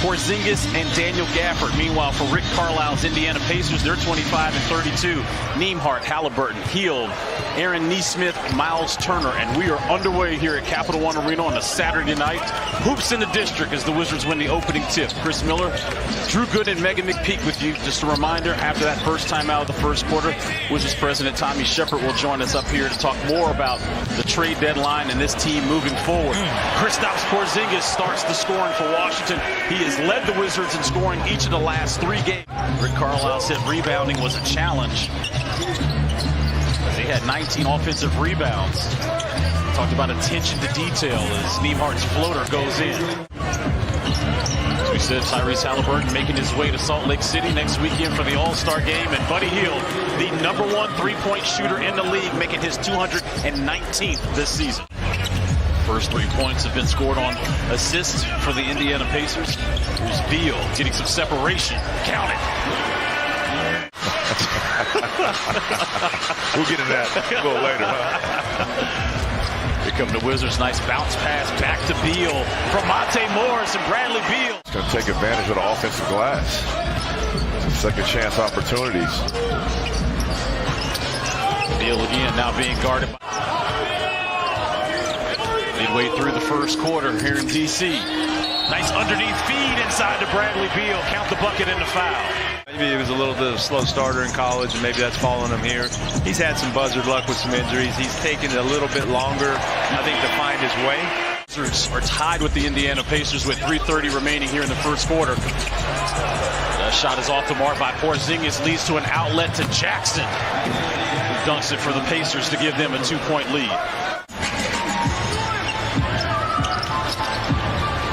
Porzingis and Daniel Gafford. Meanwhile, for Rick Carlisle's Indiana Pacers, they're 25-32. Nembhard, Halliburton, Hield, Aaron Nesmith, Miles Turner, and we are underway here at Capital One Arena on a Saturday night. Hoops in the district as the Wizards win the opening tip. Chris Miller, Drew Gooden, and Megan McPeak with you. Just a reminder, after that first time out of the first quarter, Wizards President Tommy Shepard will join us up here to talk more about the trade deadline and this team moving forward. Kristaps Porzingis starts the scoring for Washington. He has led the Wizards in scoring each of the last 3 games. Rick Carlisle said rebounding was a challenge. They had 19 offensive rebounds. Talked about attention to detail as Nembhard's floater goes in. As we said, Tyrese Halliburton making his way to Salt Lake City next weekend for the All-Star game. And Buddy Hield, the #1 three-point shooter in the league, making his 219th this season. First 3 points have been scored on assists for the Indiana Pacers. Here's Beal getting some separation. Count it. We'll get into that a little later, huh? Here come the Wizards. Nice bounce pass back to Beal from Monte Morris and Bradley Beal. He's going to take advantage of the offensive glass. Second chance opportunities. Beal again now being guarded by midway through the first quarter here in D.C. Nice underneath feed inside to Bradley Beal. Count the bucket and the foul. Maybe he was a little bit of a slow starter in college, and maybe that's following him here. He's had some buzzard luck with some injuries. He's taken it a little bit longer, I think, to find his way. Wizards are tied with the Indiana Pacers with 3:30 remaining here in the first quarter. The shot is off the mark by Porzingis, leads to an outlet to Jackson, who dunks it for the Pacers to give them a 2-point lead.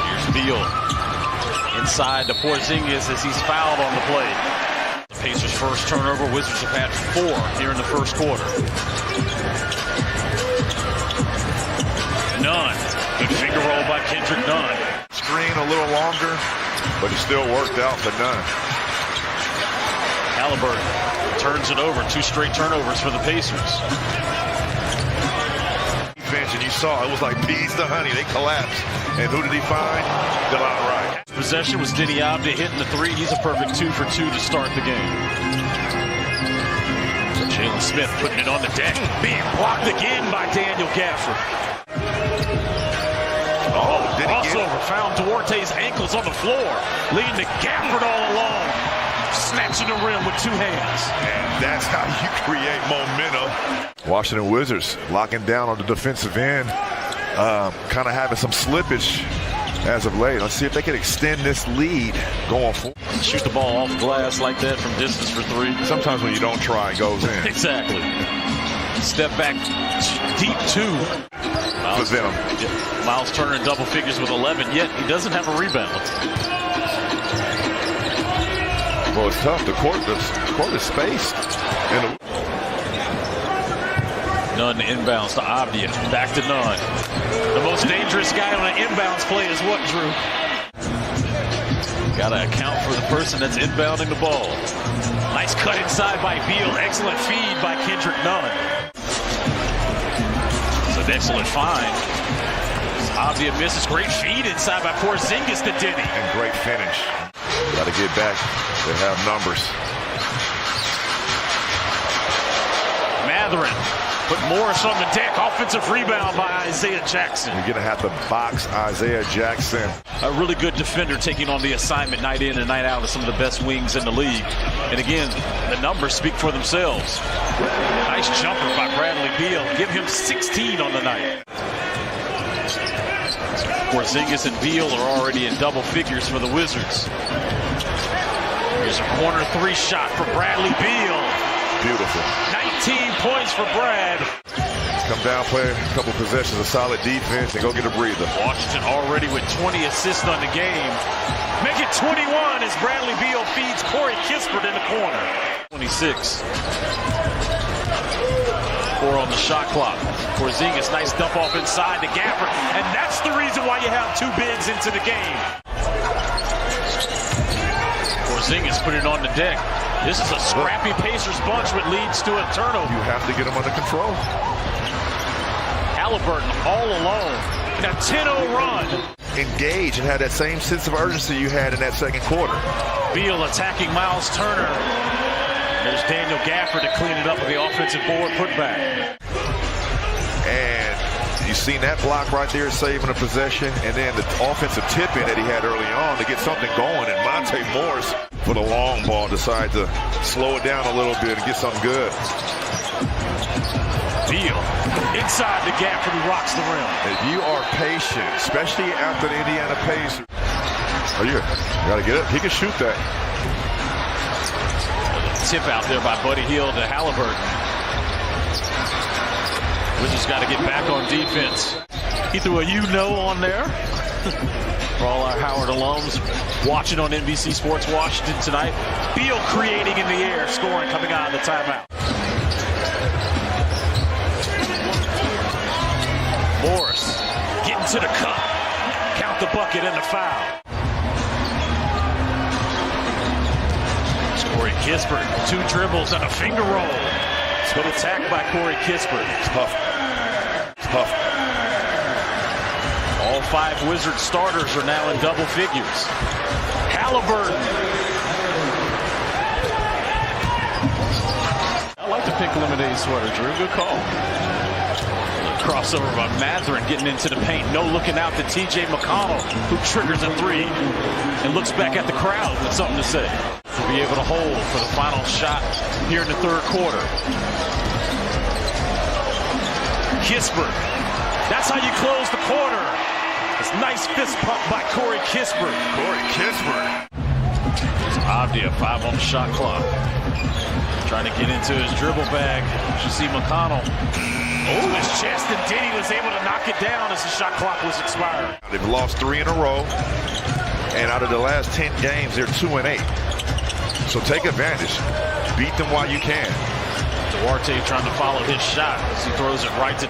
Here's Beal. Inside to Porzingis as he's fouled on the play. The Pacers' first turnover. Wizards have had 4 here in the first quarter. Nunn. Good finger roll by Kendrick Nunn. Screen a little longer, but it still worked out for Nunn. Halliburton turns it over. 2 straight turnovers for the Pacers. Defense, and you saw it was like bees to honey. They collapsed. And who did he find? Delon Wright. Possession was Deni Avdija hitting the 3. He's a perfect 2 for 2 to start the game. Jalen Smith putting it on the deck. Being blocked again by Daniel Gafford. Did he Crossover found Duarte's ankles on the floor, leading to Gafford all alone, snatching the rim with 2 hands. And that's how you create momentum. Washington Wizards locking down on the defensive end, kind of having some slippage as of late. Let's see if they can extend this lead going forward. Shoot the ball off glass like that from distance for 3. Sometimes when you don't try, it goes in. Exactly. Step back, deep 2. Miles Turner in double figures with 11, yet he doesn't have a rebound. Well, it's tough. The court is spaced. Nunn inbounds to Avdija. Back to Nunn. The most dangerous guy on an inbounds play is what, Drew? Got to account for the person that's inbounding the ball. Nice cut inside by Beal. Excellent feed by Kendrick Nunn. It's an excellent find. Avdija misses. Great feed inside by Porzingis to Deni. And great finish. Got to get back. They have numbers. Mathurin put Morris on the deck. Offensive rebound by Isaiah Jackson. You're going to have to box Isaiah Jackson. A really good defender taking on the assignment night in and night out of some of the best wings in the league. And again, the numbers speak for themselves. Nice jumper by Bradley Beal. Give him 16 on the night. Porzingis and Beal are already in double figures for the Wizards. Here's a corner 3 shot for Bradley Beal. Beautiful. 19 points for Brad. Come down, play a couple possessions of solid defense, and go get a breather. Washington already with 20 assists on the game. Make it 21 as Bradley Beal feeds Corey Kispert in the corner. 26. 4 on the shot clock. Porzingis, nice dump off inside to Gafford. And that's the reason why you have 2 bigs into the game. Porzingis put it on the deck. This is a scrappy Pacers bunch, which leads to a turnover. You have to get them under control. Halliburton all alone in a 10-0 run. engage and have that same sense of urgency you had in that second quarter. Beal attacking Miles Turner. There's Daniel Gafford to clean it up with the offensive board putback. And you've seen that block right there saving a possession, and then the offensive tip-in that he had early on to get something going, and Monte Morris for the long ball decided to slow it down a little bit and get something good. Beal inside the Gafford who rocks the rim. If you are patient, especially after the Indiana Pacers, you got to get it. He can shoot that. Tip out there by Buddy Hield to Halliburton. Wizards got to get back on defense. He threw a on there. For all our Howard alums watching on NBC Sports Washington tonight. Beal creating in the air, scoring coming out of the timeout. Morris getting to the cup. Count the bucket and the foul. Corey Kispert, 2 dribbles and a finger roll. Good attack by Corey Kispert. Tough. All 5 Wizards starters are now in double figures. Halliburton. I like the pink lemonade sweater, Drew. Good call. Crossover by Mathurin getting into the paint. No looking out to T.J. McConnell, who triggers a 3 and looks back at the crowd with something to say. To be able to hold for the final shot here in the third quarter. Kispert. That's how you close the quarter. This nice fist pump by Corey Kispert. Avdia, 5 on the shot clock. Trying to get into his dribble bag. You see McConnell. Oh, his chest, and Diddy was able to knock it down as the shot clock was expired. They've lost 3 in a row, and out of the last 10 games, they're 2-8. So take advantage. Beat them while you can. Duarte trying to follow his shot as he throws it right to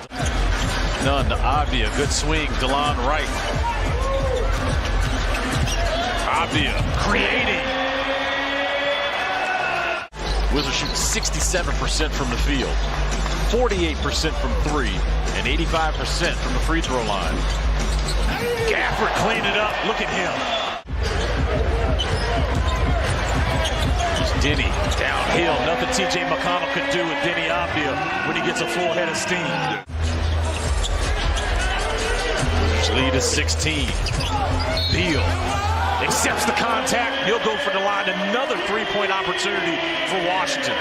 Nunn to Avdia. Good swing. DeLon Wright. Avdia creating. Wizards shoot 67% from the field, 48% from 3, and 85% from the free throw line. Gafford cleaned it up. Look at him. Denny downhill. Nothing T.J. McConnell could do with Denny Avdia when he gets a full head of steam. Lead is 16. Beal accepts the contact. He'll go for the line. Another 3-point opportunity for Washington.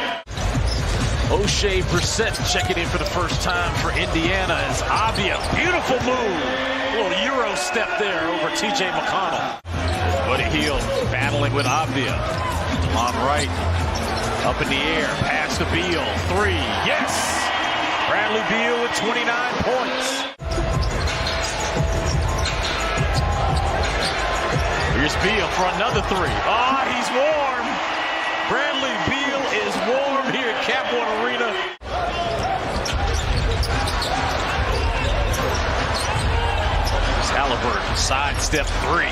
O'Shea Brissett checking in for the first time for Indiana as Avdia. Beautiful move. A little Euro step there over T.J. McConnell. Buddy Hield battling with Avdia. On right, up in the air, pass to Beal, 3, yes! Bradley Beal with 29 points. Here's Beal for another 3. Ah, he's warm. Bradley Beal is warm here at Cap One Arena. Halliburton, sidestep 3.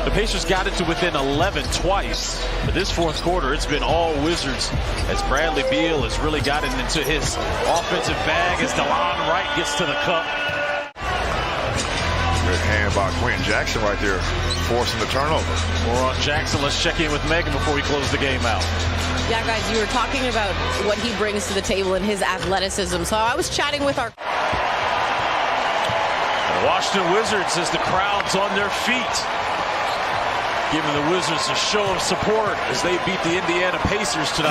The Pacers got it to within 11 twice. But this fourth quarter, it's been all Wizards as Bradley Beal has really gotten into his offensive bag as DeLon Wright gets to the cup. Good hand by Quentin Jackson right there, forcing the turnover. More on Jackson. Let's check in with Megan before we close the game out. Yeah, guys, you were talking about what he brings to the table and his athleticism. So I was chatting with our... The Washington Wizards as the crowd's on their feet, giving the Wizards a show of support as they beat the Indiana Pacers tonight.